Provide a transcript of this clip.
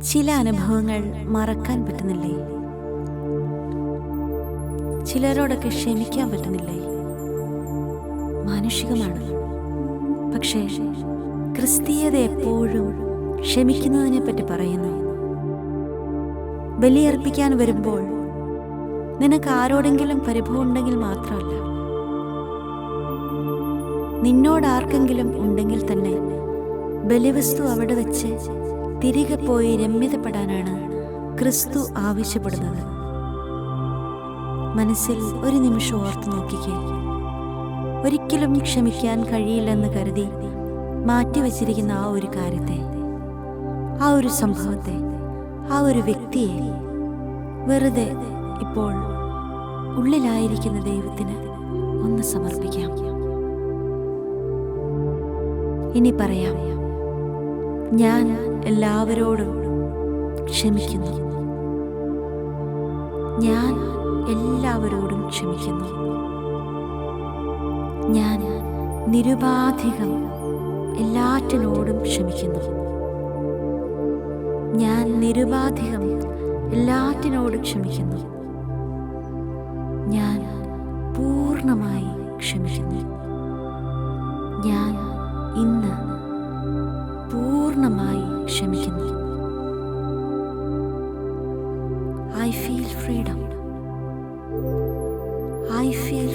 ചില അനുഭവങ്ങൾ മറക്കാൻ പറ്റുന്നില്ലേ? ചിലരോടൊക്കെ ക്ഷമിക്കാൻ പറ്റുന്നില്ലേ? മാനുഷികമാണ്. പക്ഷേ ക്രിസ്തീയത എപ്പോഴും ക്ഷമിക്കുന്നതിനെ പറ്റി പറയുന്നു. ബലിയർപ്പിക്കാൻ വരുമ്പോൾ നിനക്ക് ആരോടെങ്കിലും പരിഭവം ഉണ്ടെങ്കിൽ മാത്രമല്ല, നിന്നോടാർക്കെങ്കിലും ഉണ്ടെങ്കിൽ തന്നെ ബലിവസ്തു അവിടെ വെച്ച് തിരികെ പോയി രമ്യതപ്പെടാനാണ് ക്രിസ്തു ആവശ്യപ്പെടുന്നത്. മനസ്സിൽ ഒരു നിമിഷം ഓർത്തു നോക്കിക്കേ. ഒരിക്കലും ക്ഷമിക്കാൻ കഴിയില്ലെന്ന് കരുതി മാറ്റിവെച്ചിരിക്കുന്ന ആ ഒരു കാര്യത്തെ, ആ ഒരു സംഭവത്തെ, ആ ഒരു വ്യക്തിയെ വെറുതെ ഇപ്പോൾ ഉള്ളിലായിരിക്കുന്ന ദൈവത്തിന് ഒന്ന് സമർപ്പിക്കാം. ഇനി പറയാം, ഞാൻ എല്ലാവരോടും ക്ഷമിക്കുന്നു. ഞാൻ എല്ലാവരോടും ക്ഷമിക്കുന്നു. ഞാൻ നിരുപാധികം എല്ലാറ്റിനോടും ക്ഷമിക്കുന്നു. ഞാൻ നിരുപാധികം എല്ലാറ്റിനോടും ക്ഷമിക്കുന്നു. ഞാൻ പൂർണ്ണമായി ക്ഷമിക്കുന്നു. ഞാൻ ഇന്ന് പൂർണ്ണമായി ക്ഷമിക്കുന്നു. I feel freedom. I feel